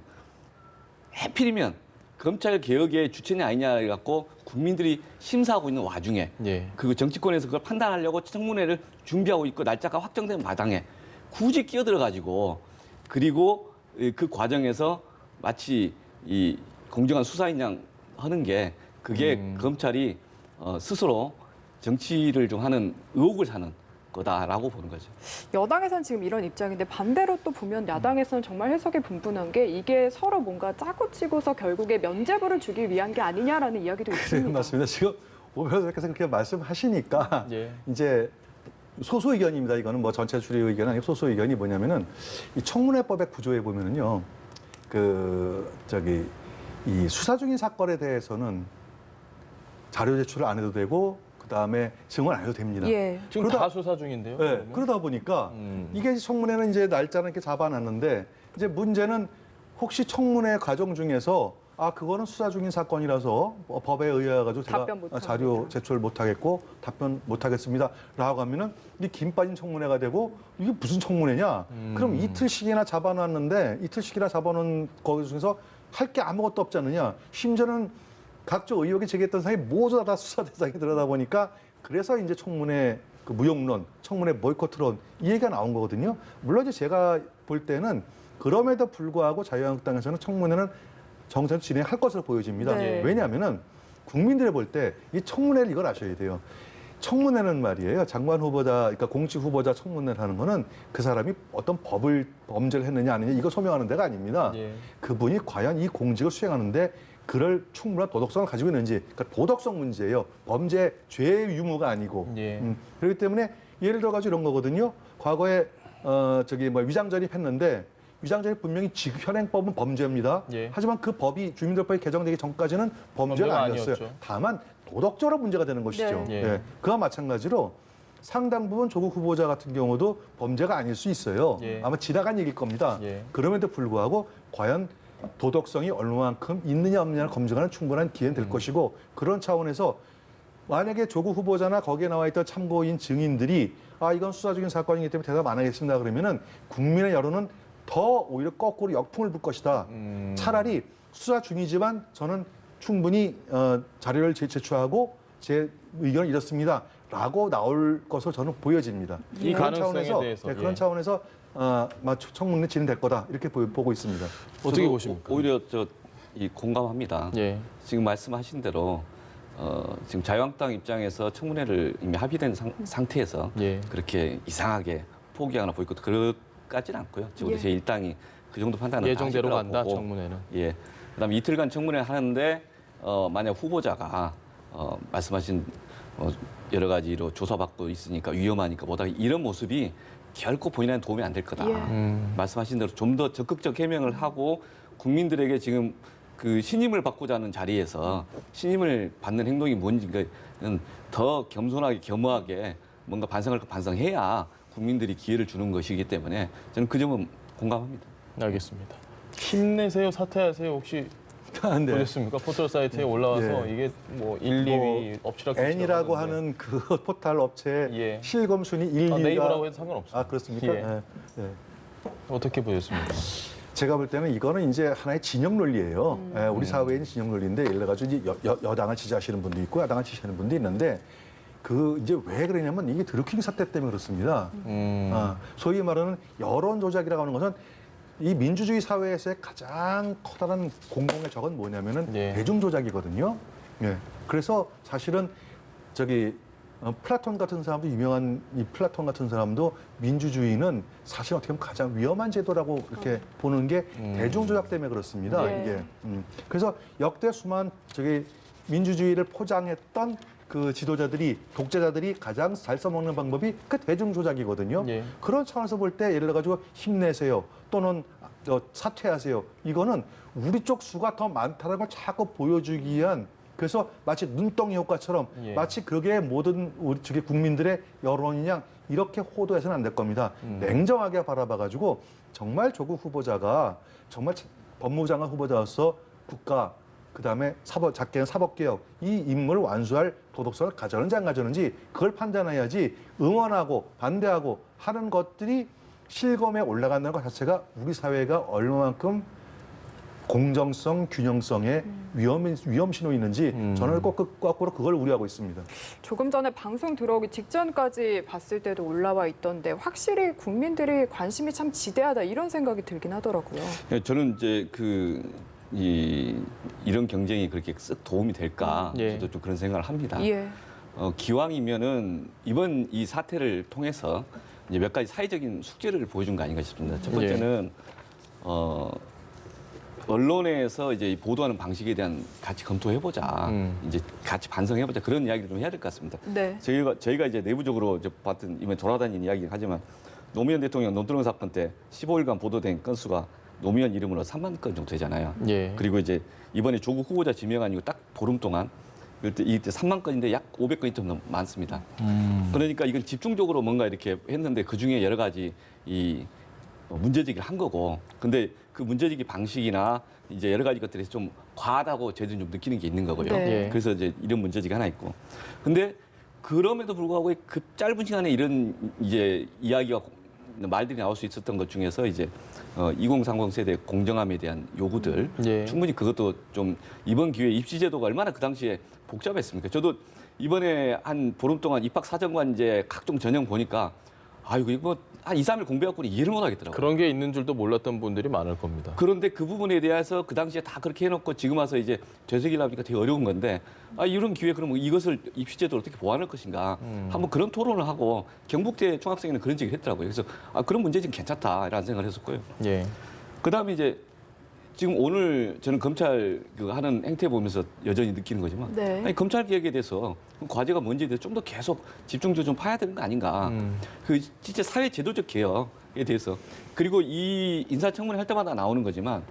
해필이면 검찰 개혁의 주체냐 아니냐 갖고 국민들이 심사하고 있는 와중에 예. 그 정치권에서 그걸 판단하려고 청문회를 준비하고 있고 날짜가 확정된 마당에 굳이 끼어들어 가지고 그리고 그 과정에서 마치 이 공정한 수사인 양 하는 게 그게 검찰이 스스로 정치를 좀 하는 의혹을 사는 거다라고 보는 거죠. 여당에서는 지금 이런 입장인데 반대로 또 보면 야당에서는 정말 해석이 분분한 게 이게 서로 뭔가 짜고 치고서 결국에 면죄부를 주기 위한 게 아니냐라는 이야기도 그래 있습니다. 맞습니다. 지금 오 변호사께서 그렇게 말씀하시니까 예. 이제 소수 의견입니다. 이거는 뭐 전체 주류 의견은 아니고 소수 의견이 뭐냐면은 이 청문회법의 구조에 보면은요, 이 수사 중인 사건에 대해서는 자료 제출을 안 해도 되고 그 다음에 증언 안 해도 됩니다. 예. 지금 그러다- 다 수사 중인데요. 네, 그러면? 그러다 보니까 이게 청문회는 이제 날짜는 이렇게 잡아놨는데 이제 문제는 혹시 청문회 과정 중에서 그거는 수사 중인 사건이라서 법에 의해 가지고 제가 답변 못 자료 합니다. 제출 못 하겠고 답변 못 하겠습니다라고 하면은 이 김 빠진 청문회가 되고 이게 무슨 청문회냐? 그럼 이틀씩이나 잡아놨는데 이틀씩이나 잡아놓은 거기 중에서 할 게 아무것도 없지 않느냐? 심지어는 각종 의혹이 제기했던 사람이 모두 다 수사 대상에 들어다 보니까 그래서 이제 청문회 그 무용론, 청문회 보이콧론 이 얘기가 나온 거거든요. 물론 이제 제가 볼 때는 그럼에도 불구하고 자유한국당에서는 청문회는 정상 진행할 것으로 보여집니다. 네. 왜냐하면은 국민들이 볼 때 이 청문회를 이걸 아셔야 돼요. 청문회는 말이에요. 장관 후보자, 그러니까 공직 후보자 청문회를 하는 거는 그 사람이 어떤 범죄를 했느냐 아니냐 이거 소명하는 데가 아닙니다. 예. 그분이 과연 이 공직을 수행하는데 그럴 충분한 도덕성을 가지고 있는지, 그러니까 도덕성 문제예요. 범죄, 죄의 유무가 아니고. 예. 그렇기 때문에 예를 들어가지고 이런 거거든요. 과거에 위장 전입했는데 위장 전입 분명히 지금 현행법은 범죄입니다. 예. 하지만 그 법이 주민등록법이 개정되기 전까지는 범죄가 범죄가 아니었어요. 아니었죠. 다만 도덕적으로 문제가 되는 것이죠. 네. 예. 그와 마찬가지로 상당 부분 조국 후보자 같은 경우도 범죄가 아닐 수 있어요. 예. 아마 지나간 얘기일 겁니다. 예. 그럼에도 불구하고 과연 도덕성이 얼마만큼 있느냐 없느냐를 검증하는 충분한 기회는 될 것이고, 그런 차원에서 만약에 조국 후보자나 거기에 나와 있던 참고인 증인들이 이건 수사 중인 사건이기 때문에 대답 안 하겠습니다 그러면은 국민의 여론은 더 오히려 거꾸로 역풍을 불 것이다. 차라리 수사 중이지만 저는 충분히 자료를 제출하고 제 의견을 이렇습니다 라고 나올 것으로 저는 보여집니다. 이 그런 가능성에 차원에서, 대해서, 그런 예. 차원에서 청문회 진행될 거다 이렇게 보고 있습니다. 어떻게 저도 보십니까? 오히려 공감합니다. 예. 지금 말씀하신 대로 지금 자유한국당 입장에서 청문회를 이미 합의된 상태에서 예. 그렇게 이상하게 포기하거나 보이콧 그럴까지는 않고요. 적어도 예. 제 일당이 그 정도 판단은 다 예정대로 하실 거라고 간다 보고. 청문회는. 예. 그다음에 이틀간 청문회 하는데 만약 후보자가 말씀하신 여러 가지로 조사받고 있으니까 위험하니까 못하게 이런 모습이 결코 본인한테 도움이 안 될 거다. 예. 말씀하신 대로 좀 더 적극적 해명을 하고 국민들에게 지금 그 신임을 받고자 하는 자리에서 신임을 받는 행동이 뭔지는 더 겸손하게 겸허하게 뭔가 반성할 거 반성해야 국민들이 기회를 주는 것이기 때문에 저는 그 점은 공감합니다. 알겠습니다. 힘내세요, 사퇴하세요. 혹시 네. 보셨습니까? 포털 사이트에 올라와서 예. 이게 뭐 1, 2위 엎치락뒤치락 N이라고 하는데. 하는 그 포털 업체 예. 실검 순위 1, 2가 네이버라고 해도 상관없어요. 그렇습니까? 예. 네. 어떻게 보셨습니까? 제가 볼 때는 이거는 이제 하나의 진영 논리예요. 우리 사회의 진영 논리인데, 예를 들어가지고 이제 여당을 지지하시는 분도 있고 야당을 지지하는 분도 있는데, 그 이제 왜 그러냐면 이게 드루킹 사태 때문에 그렇습니다. 소위 말하는 여론 조작이라고 하는 것은 이 민주주의 사회에서의 가장 커다란 공공의 적은 뭐냐면은 예. 대중 조작이거든요. 예. 그래서 사실은 플라톤 같은 사람도, 유명한 이 플라톤 같은 사람도 민주주의는 사실 어떻게 보면 가장 위험한 제도라고 이렇게 보는 게 대중 조작 때문에 그렇습니다. 네. 이게. 그래서 역대 수많은 민주주의를 포장했던 그 지도자들이, 독재자들이 가장 잘 써먹는 방법이 그 대중 조작이거든요. 예. 그런 차원에서 볼 때 예를 들어가지고 힘내세요 또는 사퇴하세요, 이거는 우리 쪽 수가 더 많다는 걸 자꾸 보여주기 위한, 그래서 마치 눈덩이 효과처럼 예. 마치 그게 모든 우리 쪽의 국민들의 여론이냐 이렇게 호도해서는 안 될 겁니다. 냉정하게 바라봐가지고 정말 조국 후보자가 정말 법무부 장관 후보자로서 국가, 그다음에 작게는 사법개혁 이 임무를 완수할 도덕성을 가져는지 안 가져는지 그걸 판단해야지, 응원하고 반대하고 하는 것들이 실검에 올라간다는 것 자체가 우리 사회가 얼마만큼 공정성, 균형성에 위험 신호 있는지 저는 거꾸로 그걸 우려하고 있습니다. 조금 전에 방송 들어오기 직전까지 봤을 때도 올라와 있던데 확실히 국민들이 관심이 참 지대하다 이런 생각이 들긴 하더라고요. 저는 이제 이런 경쟁이 그렇게 쓱 도움이 될까 예. 저도 좀 그런 생각을 합니다. 예. 기왕이면은 이번 이 사태를 통해서 이제 몇 가지 사회적인 숙제를 보여준 거 아닌가 싶습니다. 첫 번째는 언론에서 이제 보도하는 방식에 대한 같이 검토해보자, 이제 같이 반성해보자 그런 이야기를 좀 해야 될 것 같습니다. 네. 저희가 이제 내부적으로 이제 봤던 이번에 돌아다니는 이야기긴 하지만 노무현 대통령 논두렁 사건 때 15일간 보도된 건수가 노무현 이름으로 3만 건 정도 되잖아요. 예. 그리고 이제 이번에 조국 후보자 지명한 딱 보름 동안 이때 3만 건인데 약 500건이 좀 많습니다. 그러니까 이건 집중적으로 뭔가 이렇게 했는데 그 중에 여러 가지 문제제기를 한 거고, 근데 그 문제제기 방식이나 이제 여러 가지 것들에서 좀 과하다고 저희들은 좀 느끼는 게 있는 거고요. 네. 예. 그래서 이제 이런 문제제기가 하나 있고, 근데 그럼에도 불구하고 그 짧은 시간에 이런 이제 이야기가 말들이 나올 수 있었던 것 중에서 이제 2030 세대 공정함에 대한 요구들, 예. 충분히 그것도 좀 이번 기회에 입시제도가 얼마나 그 당시에 복잡했습니까? 저도 이번에 한 보름 동안 입학사정관제 각종 전형 보니까 아이고 이거 한 2, 3일 공부해갖고 이해를 못 하겠더라고요. 그런 게 있는 줄도 몰랐던 분들이 많을 겁니다. 그런데 그 부분에 대해서 그 당시에 다 그렇게 해놓고 지금 와서 이제 되새기려 하니까 되게 어려운 건데 이런 기회에 그러면 이것을 입시제도를 어떻게 보완할 것인가 한번 그런 토론을 하고 경북대 총학생회는 그런 얘기를 했더라고요. 그래서 그런 문제 지금 괜찮다라는 생각을 했었고요. 예. 그다음에 이제 지금 오늘 저는 검찰 그 하는 행태 보면서 여전히 느끼는 거지만 네. 아니, 검찰 개혁에 대해서 과제가 뭔지에 대해서 좀 더 계속 집중적으로 좀 파야 되는 거 아닌가. 그 진짜 사회 제도적 개혁에 대해서 그리고 이 인사청문회 할 때마다 나오는 거지만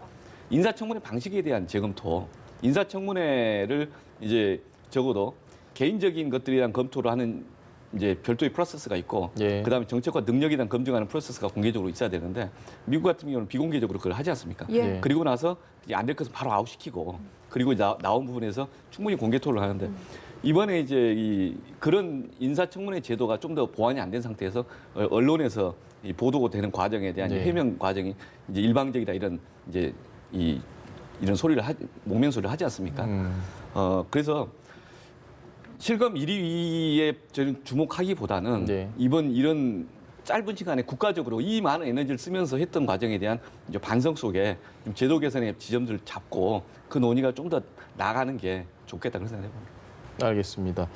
인사청문회 방식에 대한 재검토, 인사청문회를 이제 적어도 개인적인 것들에 대한 검토를 하는 이제 별도의 프로세스가 있고 예. 그다음에 정책과 능력에 대한 검증하는 프로세스가 공개적으로 있어야 되는데 미국 같은 경우는 비공개적으로 그걸 하지 않습니까? 예. 그리고 나서 안 될 것은 바로 아웃시키고 그리고 나온 부분에서 충분히 공개 토론을 하는데 이번에 이제 그런 인사청문회 제도가 좀 더 보완이 안 된 상태에서 언론에서 이 보도되는 과정에 대한 네. 해명 과정이 이제 일방적이다 이런 이제 이런 소리를 목명 소리를 하지 않습니까? 그래서 실검 1위에 저는 주목하기보다는 네. 이번 이런 짧은 시간에 국가적으로 이 많은 에너지를 쓰면서 했던 과정에 대한 이제 반성 속에 좀 제도 개선의 지점들을 잡고 그 논의가 좀 더 나가는 게 좋겠다 그런 생각을 해봅니다. 알겠습니다.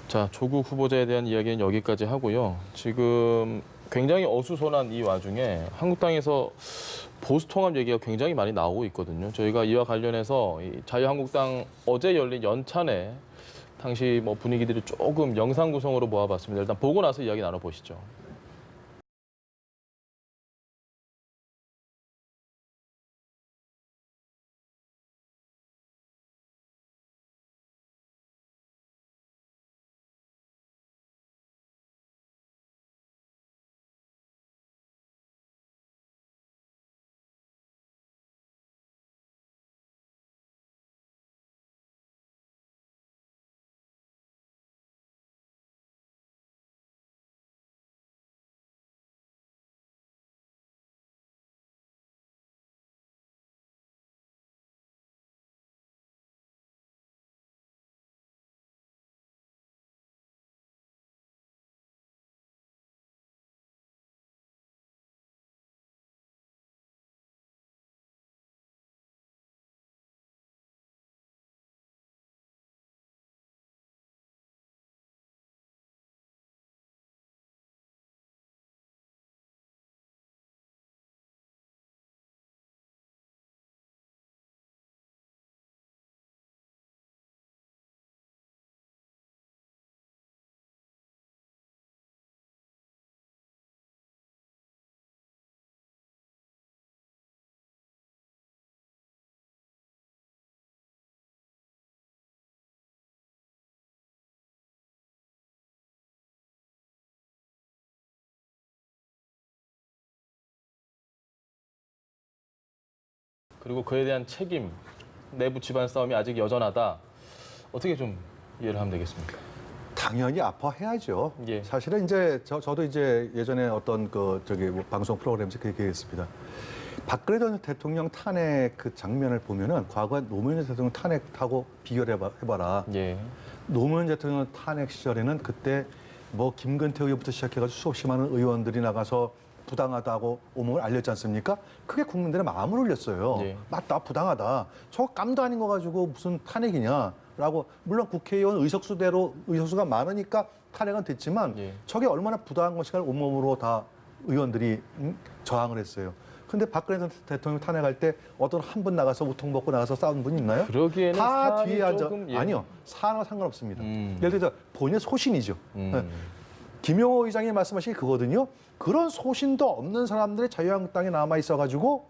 자, 조국 후보자에 대한 이야기는 여기까지 하고요. 지금 굉장히 어수선한 이 와중에 한국당에서 보수 통합 얘기가 굉장히 많이 나오고 있거든요. 저희가 이와 관련해서 이 자유한국당 어제 열린 연찬회 당시 뭐 분위기들을 조금 영상 구성으로 모아봤습니다. 일단 보고 나서 이야기 나눠보시죠. 그리고 그에 대한 책임, 내부 집안 싸움이 아직 여전하다. 어떻게 좀 이해를 하면 되겠습니까? 당연히 아파해야죠. 예. 사실은 이제 저도 이제 예전에 어떤 뭐 방송 프로그램에서 그 얘기했습니다. 박근혜 전 대통령 탄핵 그 장면을 보면은 과거 노무현 전 대통령 탄핵하고 비교를 해봐라. 예. 노무현 대통령 탄핵 시절에는 그때 뭐 김근태 의원부터 시작해가지고 수없이 많은 의원들이 나가서 부당하다고 오목을 알렸지 않습니까? 그게 국민들의 마음을 울렸어요. 예. 맞다, 부당하다. 저거 깜도 아닌 거 가지고 무슨 탄핵이냐라고. 물론 국회의원 의석수가 많으니까 탄핵은 됐지만 예. 저게 얼마나 부당한 것인가를 온몸으로 다 의원들이 저항을 했어요. 근데 박근혜 전 대통령 탄핵할 때 어떤 한 분 나가서 우통 벗고 나가서 싸운 분이 있나요? 그러기에는 다 사안이 뒤에 앉아. 조금, 예. 아니요. 사안과 상관없습니다. 예를 들어서 본인의 소신이죠. 음. 김용호 의장이 말씀하신 게 그거거든요. 그런 소신도 없는 사람들이 자유한국당에 남아 있어가지고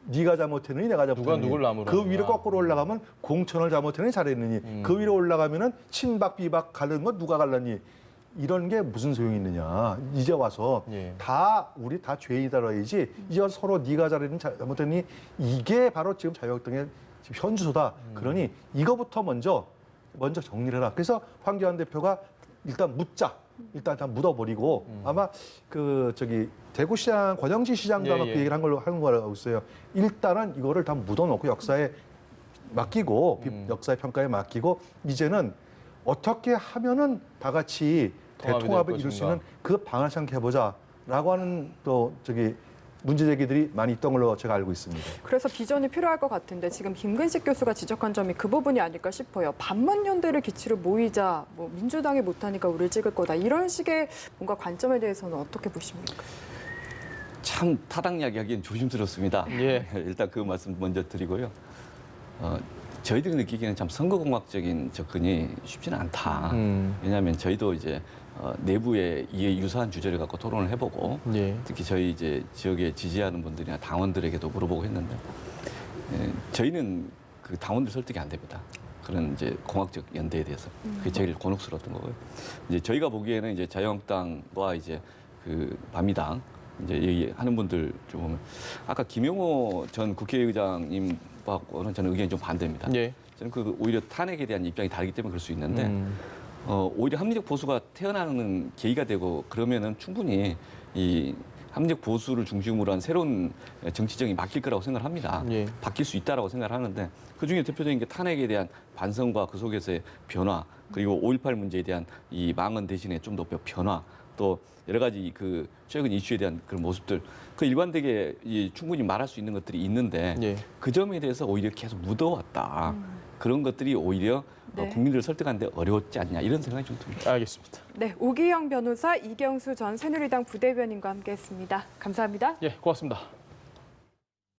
네가 잘못했느니 내가 잘못했느니 누가 누굴 나무로 그 위로 하느냐. 거꾸로 올라가면 공천을 잘못했느니 잘했느니 그 위로 올라가면은 친박 비박 가르는 건 누가 갈랐니 이런 게 무슨 소용이 있느냐. 이제 와서 예. 우리 다 죄인이다라야지 이제 와서 서로 네가 잘했느니 잘못했니 이게 바로 지금 자유한국당의 지금 현주소다. 그러니 이거부터 먼저 정리를 해라. 그래서 황교안 대표가 일단 묻자. 일단 다 묻어버리고 아마 대구시장 권영지 시장도 아마 예. 그 얘기를 한 걸로 알고 있어요. 일단은 이거를 다 묻어놓고 역사에 맡기고 역사의 평가에 맡기고 이제는 어떻게 하면은 다 같이 대통합을 이룰 수 있는 그 방안을 생각해보자라고 하는 또 문제 제기들이 많이 있던 걸로 제가 알고 있습니다. 그래서 비전이 필요할 것 같은데 지금 김근식 교수가 지적한 점이 그 부분이 아닐까 싶어요. 반만연대를 기치로 모이자, 뭐 민주당이 못하니까 우리를 찍을 거다. 이런 식의 뭔가 관점에 대해서는 어떻게 보십니까? 참 타당 이야기하기엔 조심스럽습니다. 예. 일단 그 말씀 먼저 드리고요. 저희들이 느끼기에는 참 선거공학적인 접근이 쉽지는 않다. 왜냐하면 저희도 이제 내부에 이에 유사한 주제를 갖고 토론을 해보고 예. 특히 저희 이제 지역에 지지하는 분들이나 당원들에게도 물어보고 했는데 저희는 그 당원들 설득이 안 됩니다. 그런 이제 공학적 연대에 대해서 그게 제일 곤혹스러웠던 거고요. 이제 저희가 보기에는 이제 자유한국당과 이제 그 바미당 이제 얘기하는 분들 좀 보면 아까 김용호 전 국회의장님하고는 저는 의견이 좀 반대입니다. 예. 저는 그 오히려 탄핵에 대한 입장이 다르기 때문에 그럴 수 있는데 오히려 합리적 보수가 태어나는 계기가 되고 그러면은 충분히 이 합리적 보수를 중심으로 한 새로운 정치적이 바뀔 거라고 생각을 합니다. 예. 바뀔 수 있다라고 생각을 하는데 그중에 대표적인 게 탄핵에 대한 반성과 그 속에서의 변화 그리고 5.18 문제에 대한 이 망언 대신에 좀 더 변화 또 여러 가지 그 최근 이슈에 대한 그런 모습들 그 일관되게 충분히 말할 수 있는 것들이 있는데 예. 그 점에 대해서 오히려 계속 묻어왔다. 그런 것들이 오히려 네. 국민들을 설득하는데 어려웠지 않냐 이런 생각이 좀 듭니다. 알겠습니다. 네, 오기영 변호사, 이경수 전 새누리당 부대변인과 함께했습니다. 감사합니다. 예, 고맙습니다.